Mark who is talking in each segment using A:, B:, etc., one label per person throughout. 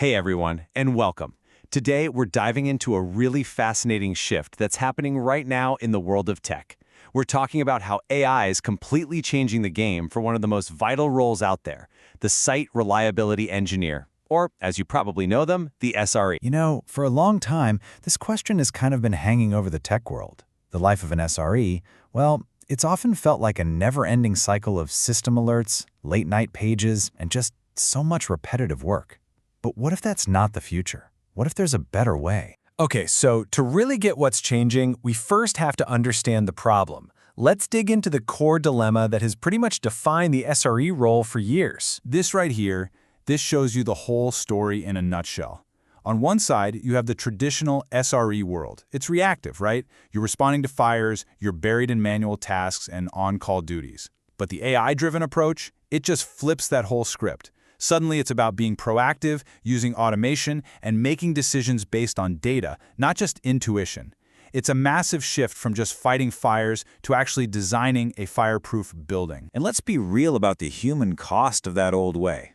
A: Hey everyone, and welcome. Today, we're diving into a really fascinating shift that's happening right now in the world of tech. We're talking about how AI is completely changing the game for one of the most vital roles out there, the Site Reliability Engineer, or as you probably know them, the SRE.
B: For a long time, this question has kind of been hanging over the tech world. The life of an SRE, well, it's often felt like a never-ending cycle of system alerts, late-night pages, and just so much repetitive work. But what if that's not the future? What if there's a better way?
C: Okay, so to really get what's changing, we first have to understand the problem. Let's dig into the core dilemma that has pretty much defined the SRE role for years.
D: This right here, this shows you the whole story in a nutshell. On one side, you have the traditional SRE world. It's reactive, right? You're responding to fires, you're buried in manual tasks and on-call duties. But the AI-driven approach, it just flips that whole script. Suddenly, it's about being proactive, using automation, and making decisions based on data, not just intuition. It's a massive shift from just fighting fires to actually designing a fireproof building.
E: And let's be real about the human cost of that old way.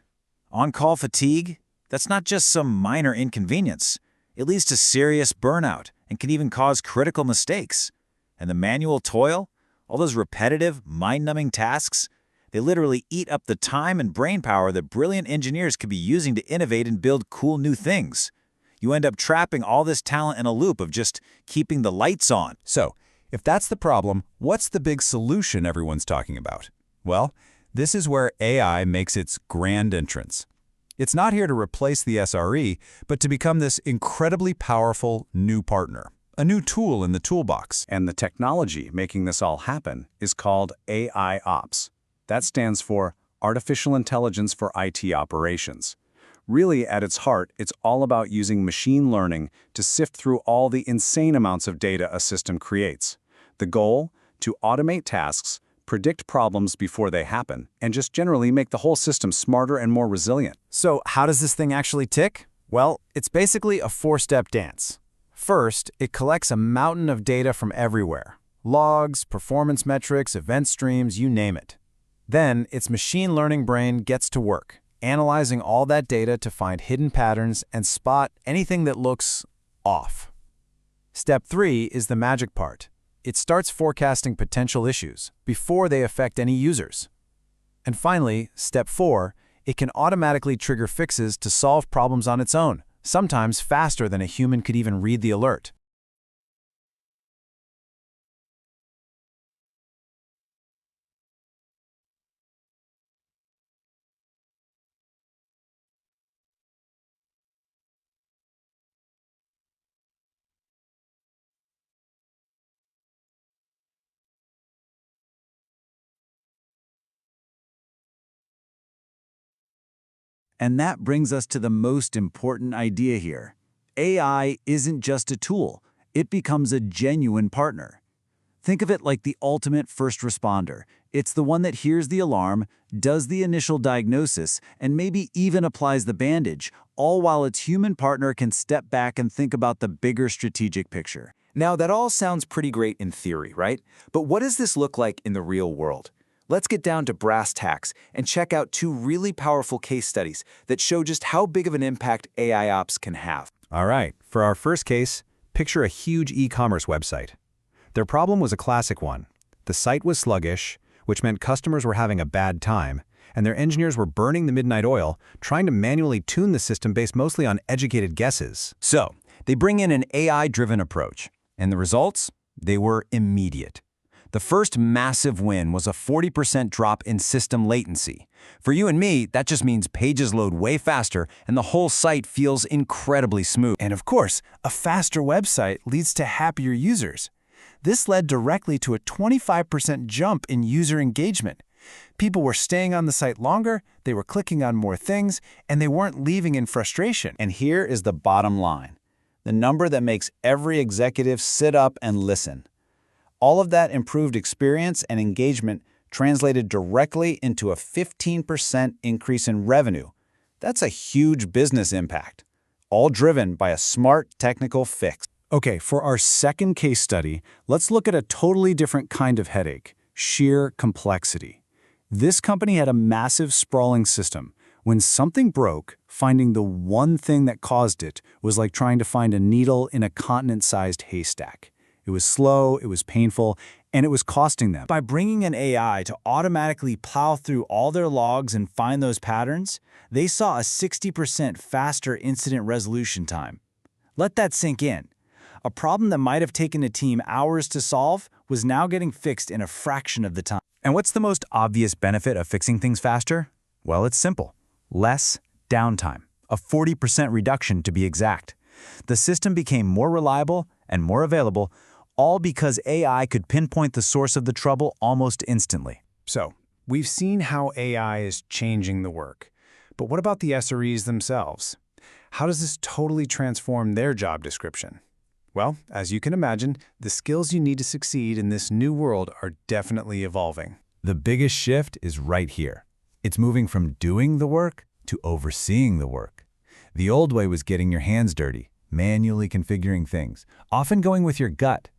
E: On-call fatigue? That's not just some minor inconvenience. It leads to serious burnout and can even cause critical mistakes. And the manual toil? All those repetitive, mind-numbing tasks? They literally eat up the time and brain power that brilliant engineers could be using to innovate and build cool new things. You end up trapping all this talent in a loop of just keeping the lights on.
D: So, if that's the problem, what's the big solution everyone's talking about? Well, this is where AI makes its grand entrance. It's not here to replace the SRE, but to become this incredibly powerful new partner, a new tool in the toolbox. And the technology making this all happen is called AI Ops. That stands for Artificial Intelligence for IT Operations. Really, at its heart, it's all about using machine learning to sift through all the insane amounts of data a system creates. The goal? To automate tasks, predict problems before they happen, and just generally make the whole system smarter and more resilient.
B: So how does this thing actually tick? Well, it's basically a four-step dance. First, it collects a mountain of data from everywhere. Logs, performance metrics, event streams, you name it. Then, its machine learning brain gets to work, analyzing all that data to find hidden patterns and spot anything that looks off. Step 3 is the magic part. It starts forecasting potential issues before they affect any users. And finally, step 4, it can automatically trigger fixes to solve problems on its own, sometimes faster than a human could even read the alert.
E: And that brings us to the most important idea here. AI isn't just a tool, it becomes a genuine partner. Think of it like the ultimate first responder. It's the one that hears the alarm, does the initial diagnosis, and maybe even applies the bandage, all while its human partner can step back and think about the bigger strategic picture.
C: Now, that all sounds pretty great in theory, right? But what does this look like in the real world? Let's get down to brass tacks and check out two really powerful case studies that show just how big of an impact AI ops can have.
B: All right, for our first case, picture a huge e-commerce website. Their problem was a classic one. The site was sluggish, which meant customers were having a bad time, and their engineers were burning the midnight oil, trying to manually tune the system based mostly on educated guesses.
A: So, they bring in an AI-driven approach, and the results? They were immediate. The first massive win was a 40% drop in system latency. For you and me, that just means pages load way faster and the whole site feels incredibly smooth.
F: And of course, a faster website leads to happier users. This led directly to a 25% jump in user engagement. People were staying on the site longer, they were clicking on more things, and they weren't leaving in frustration.
E: And here is the bottom line, the number that makes every executive sit up and listen. All of that improved experience and engagement translated directly into a 15% increase in revenue. That's a huge business impact, all driven by a smart technical fix.
D: Okay, for our second case study, let's look at a totally different kind of headache, sheer complexity. This company had a massive sprawling system,
B: When something broke, finding the one thing that caused it was like trying to find a needle in a continent-sized haystack. It was slow, it was painful, and it was costing them.
C: By bringing an AI to automatically plow through all their logs and find those patterns, they saw a 60% faster incident resolution time. Let that sink in. A problem that might have taken a team hours to solve was now getting fixed in a fraction of the time.
B: And what's the most obvious benefit of fixing things faster? Well, it's simple. Less downtime. A 40% reduction to be exact. The system became more reliable and more available, all because AI could pinpoint the source of the trouble almost instantly.
F: So, we've seen how AI is changing the work. But what about the SREs themselves? How does this totally transform their job description? Well, as you can imagine, the skills you need to succeed in this new world are definitely evolving.
D: The biggest shift is right here. It's moving from doing the work to overseeing the work. The old way was getting your hands dirty, manually configuring things, often going with your gut.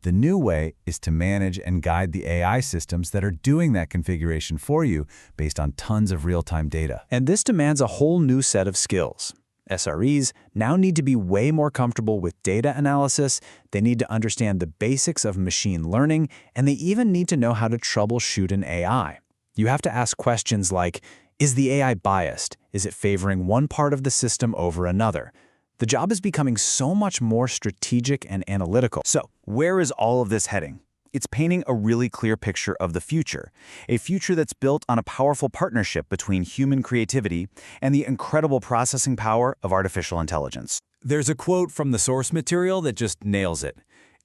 D: The new way is to manage and guide the AI systems that are doing that configuration for you based on tons of real-time data.
C: And this demands a whole new set of skills. SREs now need to be way more comfortable with data analysis, they need to understand the basics of machine learning, and they even need to know how to troubleshoot an AI. You have to ask questions like, is the AI biased? Is it favoring one part of the system over another? The job is becoming so much more strategic and analytical.
A: So, where is all of this heading? It's painting a really clear picture of the future, a future that's built on a powerful partnership between human creativity and the incredible processing power of artificial intelligence. There's a quote from the source material that just nails it.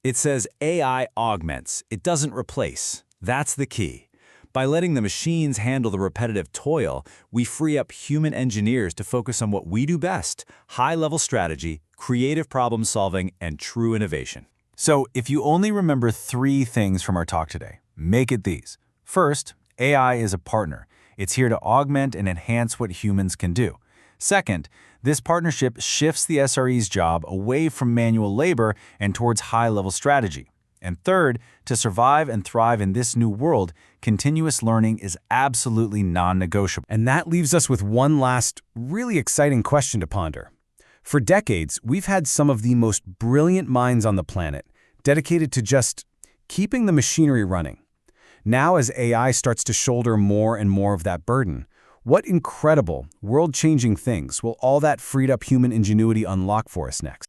A: It says, AI augments, it doesn't replace. That's the key. By letting the machines handle the repetitive toil, we free up human engineers to focus on what we do best: high-level strategy, creative problem solving, and true innovation. So, if you only remember 3 things from our talk today, make it these. First, AI is a partner. It's here to augment and enhance what humans can do. Second, this partnership shifts the SRE's job away from manual labor and towards high-level strategy. And third, to survive and thrive in this new world, continuous learning is absolutely non-negotiable.
B: And that leaves us with one last, really exciting question to ponder. For decades, we've had some of the most brilliant minds on the planet dedicated to just keeping the machinery running. Now, as AI starts to shoulder more and more of that burden, what incredible, world-changing things will all that freed-up human ingenuity unlock for us next?